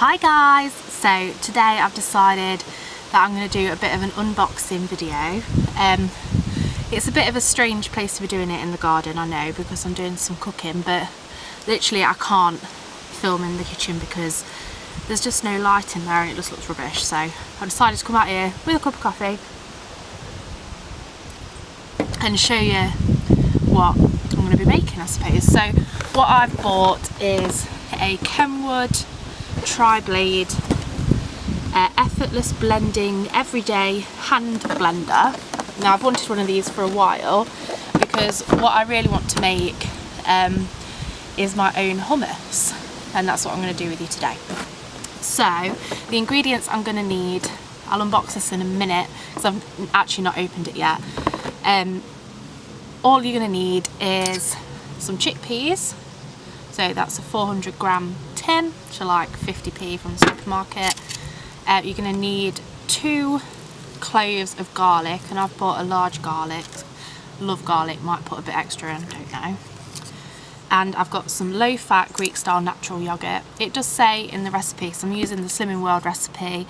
Hi guys! So today I've decided that I'm going to do a bit of an unboxing video. It's a bit of a strange place to be doing it in the garden, I know, because I'm doing some cooking, but literally I can't film in the kitchen because there's just no light in there and it just looks rubbish. So I decided to come out here with a cup of coffee and show you what I'm going to be making, I suppose. So what I've bought is a Kenwood Triblade effortless blending everyday hand blender. Now I've wanted one of these for a while because what I really want to make is my own hummus, and that's what I'm going to do with you today. So the ingredients I'm going to need, I'll unbox this in a minute because I've actually not opened it yet. All you're going to need is some chickpeas. So that's a 400 gram tin, which are like 50p from the supermarket. You're going to need 2 cloves of garlic, and I've bought a large garlic. Love garlic, might put a bit extra in, don't know. And I've got some low-fat Greek-style natural yogurt. It does say in the recipe, so I'm using the Slimming World recipe,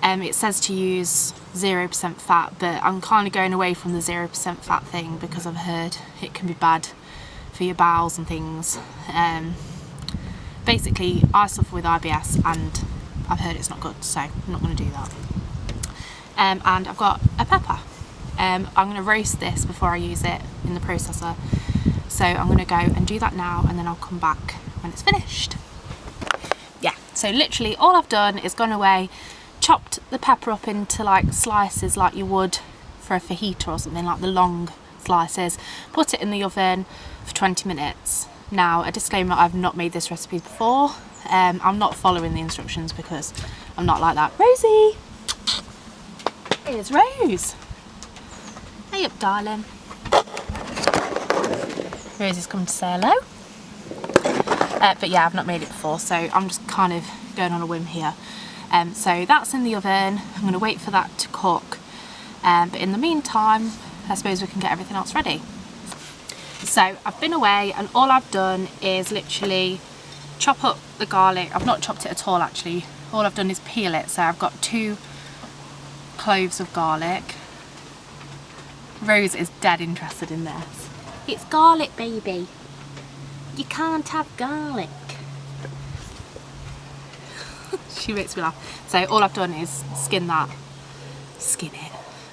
it says to use 0% fat, but I'm kind of going away from the 0% fat thing because I've heard it can be bad for your bowels and things. Basically I suffer with IBS and I've heard it's not good, so I'm not going to do that. And I've got a pepper. I'm going to roast this before I use it in the processor, so I'm going to go and do that now and then I'll come back when it's finished. Yeah, so literally all I've done is gone away, chopped the pepper up into like slices like you would for a fajita or something, like the long slices, put it in the oven for 20 minutes. Now a disclaimer, I've not made this recipe before. I'm not following the instructions because I'm not like that. Rosie! Here's Rose. Hey up, darling. Rosie's come to say hello. But yeah, I've not made it before, so I'm just kind of going on a whim here. So that's in the oven. I'm going to wait for that to cook. But in the meantime, I suppose we can get everything else ready. So I've been away and all I've done is literally chop up the garlic. I've not chopped it at all actually. All I've done is peel it. So I've got 2 cloves of garlic. Rose is dead interested in this. It's garlic, baby. You can't have garlic. She makes me laugh. So all I've done is skin it.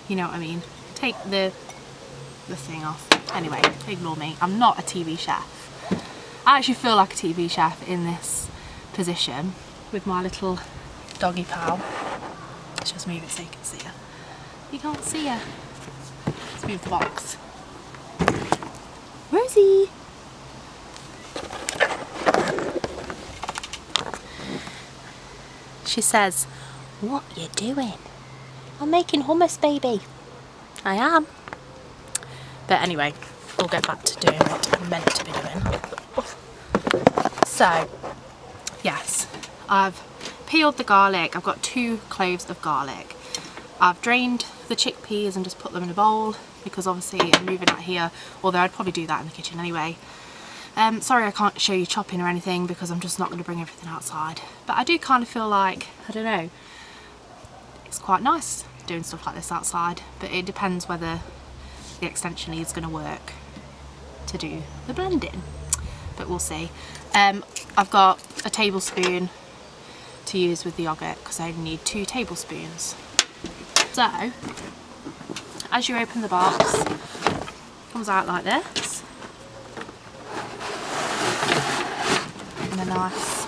You know what I mean? Take the thing off. Anyway, ignore me. I'm not a TV chef. I actually feel like a TV chef in this position with my little doggy pal. Let's just move it so you can see her. You can't see her. Let's move the box. Rosie! She says, "What you doing?" "I'm making hummus, baby." I am. But anyway, we'll get back to doing what I'm meant to be doing. So, yes, I've peeled the garlic. I've got 2 cloves of garlic. I've drained the chickpeas and just put them in a bowl because obviously I'm moving out here, although I'd probably do that in the kitchen anyway. Sorry I can't show you chopping or anything because I'm just not going to bring everything outside. But I do kind of feel like, I don't know, it's quite nice doing stuff like this outside, but it depends whether the extension lead is going to work to do the blending, but we'll see. I've got a tablespoon to use with the yogurt because I only need 2 tablespoons. So as you open the box, it comes out like this and a nice,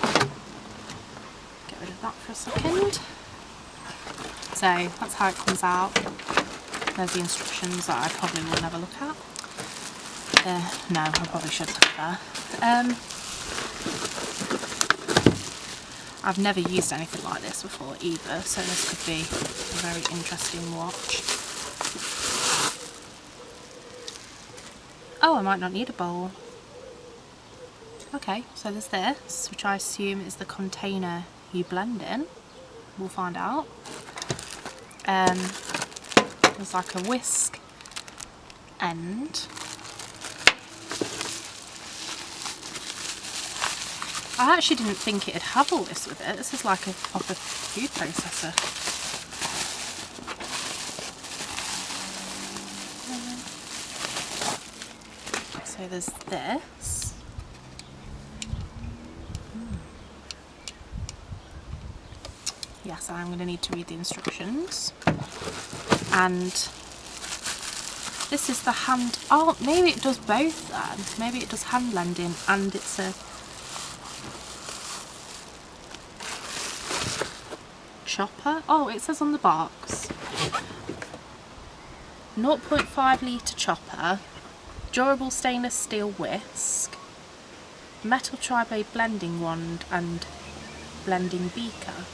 get rid of that for a second. So that's how it comes out. There's the instructions that I probably will never look at. No, I probably should look there. I've never used anything like this before either, so this could be a very interesting watch. Oh, I might not need a bowl. Okay, so there's this, which I assume is the container you blend in. We'll find out. There's like a whisk end. I actually didn't think it'd have all this with it. This is like a proper food processor. So there's this. Yes, I'm going to need to read the instructions. And this is the hand... Oh, maybe it does both then. Maybe it does hand blending and it's a chopper. Oh, it says on the box 0.5 litre chopper, durable stainless steel whisk, metal triblade blending wand and blending beaker.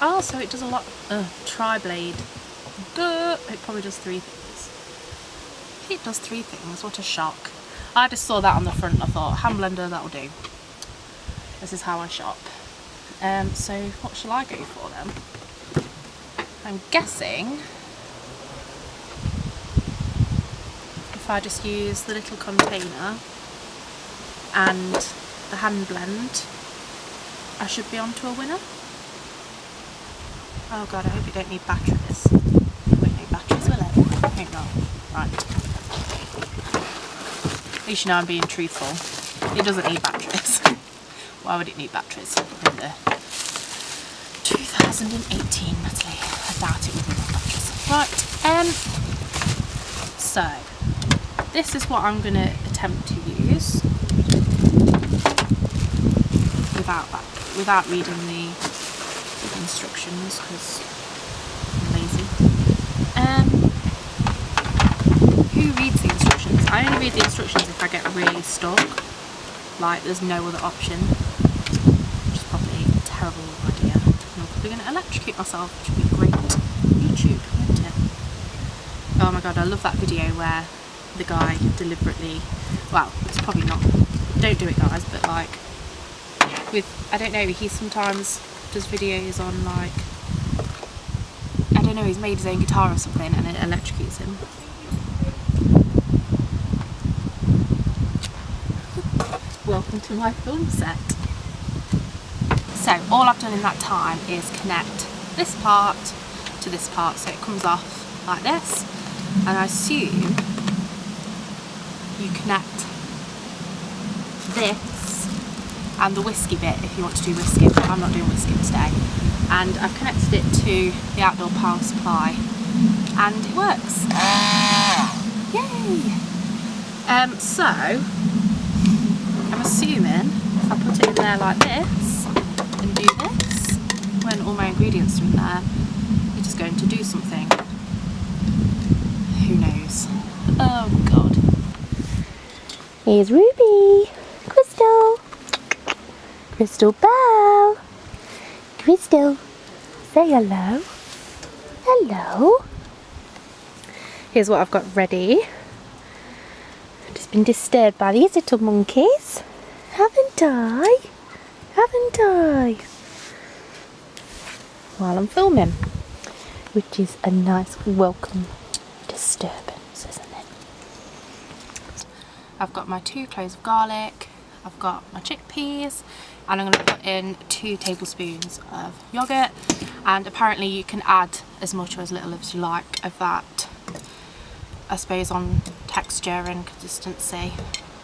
Oh, so it does a lot. Triblade. Duh, it probably does 3 things. It does 3 things, what a shock. I just saw that on the front and I thought, hand blender, that'll do. This is how I shop. So what shall I go for then? I'm guessing if I just use the little container and the hand blend, I should be on to a winner. Oh god, I hope it don't need batteries. It won't need batteries, will it? I hope not. Right. At least you know I'm being truthful. It doesn't need batteries. Why would it need batteries in the 2018, Natalie? I doubt it would need batteries. Right, so this is what I'm going to attempt to use without reading the instructions because I'm lazy. Who reads the instructions? I only read the instructions if I get really stuck, like there's no other option, which is probably a terrible idea. I'm probably going to electrocute myself, which would be great. YouTube, wouldn't it? Oh my god, I love that video where the guy deliberately, well, it's probably not, don't do it guys, but like with, I don't know, he sometimes does videos on like, I don't know, he's made his own guitar or something and it electrocutes him. Welcome to my film set. So all I've done in that time is connect this part to this part, so it comes off like this, and I assume you connect this and the whiskey bit if you want to do whiskey, but I'm not doing whiskey today. And I've connected it to the outdoor power supply and it works. Yay! So I'm assuming if I put it in there like this and do this, when all my ingredients are in there, it is going to do something. Who knows? Oh god. Here's Ruby, Crystal, Crystal Belle, Crystal, say hello, hello. Here's what I've got ready. Just been disturbed by these little monkeys, haven't I? Haven't I? While I'm filming, which is a nice welcome disturbance, isn't it? I've got my 2 cloves of garlic, I've got my chickpeas, and I'm going to put in 2 tablespoons of yogurt, and apparently you can add as much or as little as you like of that, I suppose, on texture and consistency.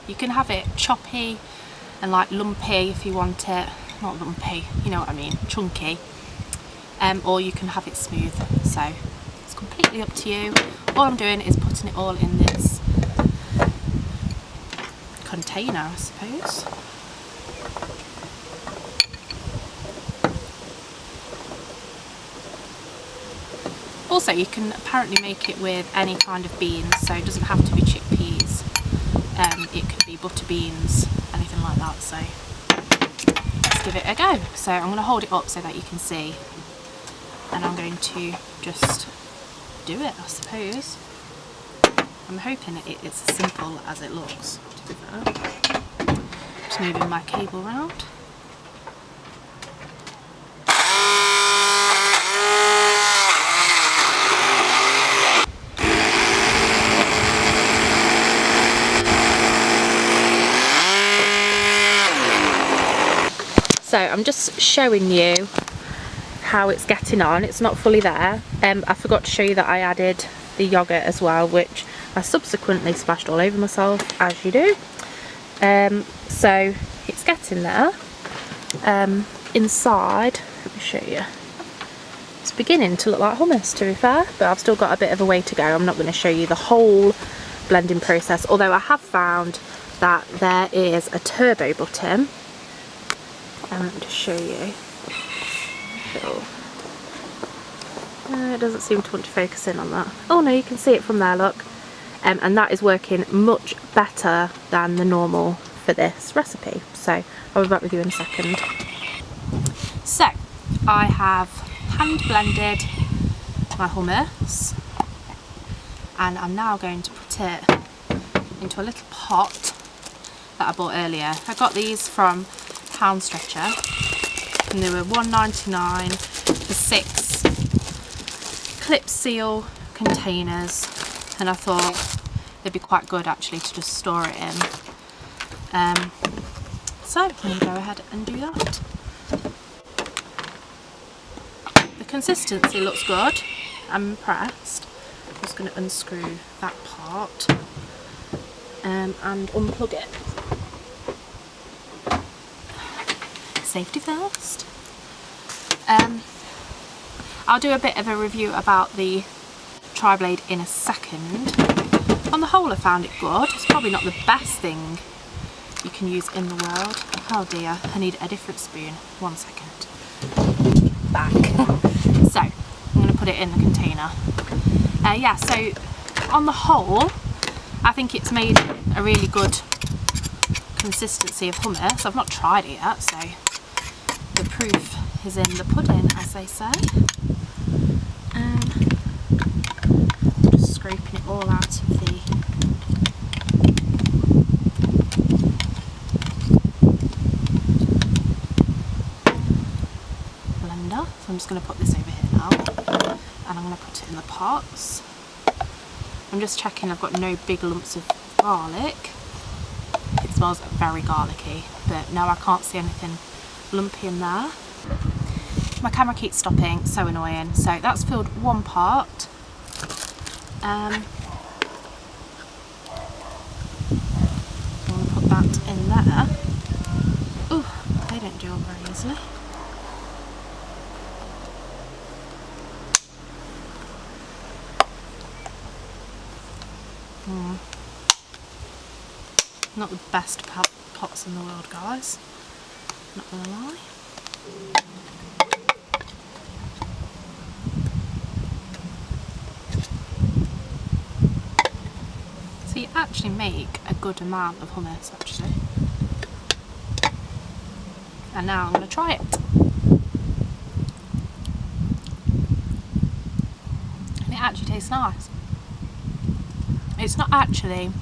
You can have it choppy and like lumpy if you want it, not lumpy, you know what I mean, chunky, or you can have it smooth, so it's completely up to you. All I'm doing is putting it all in this container, I suppose. Also, you can apparently make it with any kind of beans, so it doesn't have to be chickpeas. It could be butter beans, anything like that. So let's give it a go. So I'm going to hold it up so that you can see, and I'm going to just do it, I suppose. I'm hoping it's as simple as it looks, to be fair. Just moving my cable around. So I'm just showing you how it's getting on. It's not fully there. I forgot to show you that I added the yogurt as well, which I subsequently splashed all over myself, as you do. So it's getting there. Inside, let me show you. It's beginning to look like hummus, to be fair, but I've still got a bit of a way to go. I'm not going to show you the whole blending process, although I have found that there is a turbo button. Let me just show you. It doesn't seem to want to focus in on that. Oh no, you can see it from there, look. And that is working much better than the normal for this recipe. So I'll be back with you in a second. So I have hand blended my hummus, and I'm now going to put it into a little pot that I bought earlier. I got these from Pound Stretcher, and they were $1.99 for 6 clip seal containers, and I thought they'd be quite good actually to just store it in. So I'm going to go ahead and do that. The consistency looks good. I'm impressed. I'm just going to unscrew that part and unplug it. Safety first. I'll do a bit of a review about the Triblade in a second. On the whole, I found it good. It's probably not the best thing you can use in the world. Oh dear, I need a different spoon. 1 second. Back. So, I'm going to put it in the container. Yeah, so on the whole, I think it's made a really good consistency of hummus. I've not tried it yet, so the proof is in the pudding, as they say. Just scraping it all out of the blender. So I'm just going to put this over here now, and I'm going to put it in the pots. I'm just checking I've got no big lumps of garlic. It smells very garlicky, but no, I can't see anything lumpy in there. My camera keeps stopping, so annoying. So that's filled 1 part. I'm going to put that in there. Ooh, they don't do it very easily. Not the best pots in the world, guys. Not gonna lie. So you actually make a good amount of hummus, actually. And now I'm going to try it. And it actually tastes nice. It's not actually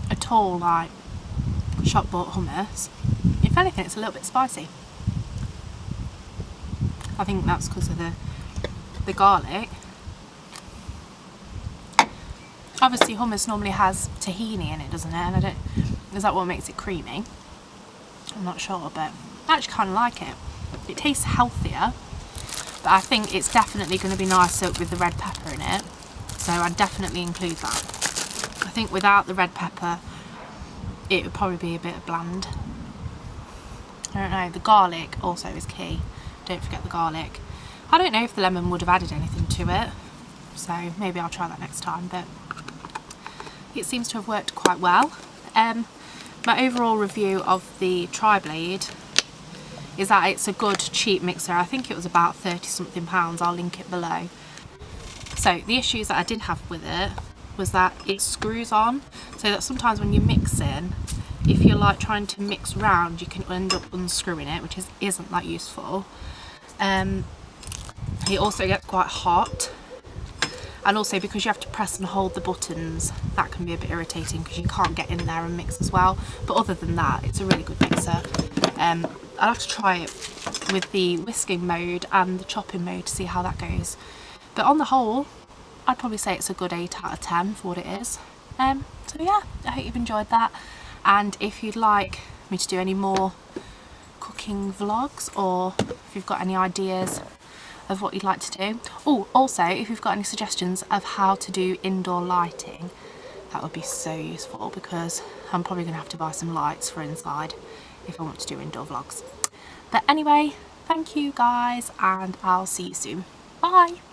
at all like shop bought hummus. If anything, it's a little bit spicy. I think that's because of the garlic. Obviously hummus normally has tahini in it, doesn't it? And I don't, is that what makes it creamy? I'm not sure, but I actually kind of like it. It tastes healthier, but I think it's definitely going to be nicer with the red pepper in it. So I'd definitely include that. I think without the red pepper, it would probably be a bit bland. I don't know, the garlic also is key. Don't forget the garlic. I don't know if the lemon would have added anything to it, so maybe I'll try that next time, but it seems to have worked quite well. My overall review of the Triblade is that it's a good cheap mixer. I think it was about 30 something pounds, I'll link it below. So the issues that I did have with it was that it screws on, so that sometimes when you're mixing, if you're like trying to mix round, you can end up unscrewing it, which isn't that useful. It also gets quite hot, and also because you have to press and hold the buttons, that can be a bit irritating because you can't get in there and mix as well. But other than that, it's a really good mixer. I'll have to try it with the whisking mode and the chopping mode to see how that goes. But on the whole, I'd probably say it's a good 8 out of 10 for what it is. So yeah, I hope you've enjoyed that. And if you'd like me to do any more cooking vlogs, or if you've got any ideas of what you'd like to do. Oh, also if you've got any suggestions of how to do indoor lighting, that would be so useful, because I'm probably going to have to buy some lights for inside if I want to do indoor vlogs. But anyway, thank you guys, and I'll see you soon. Bye!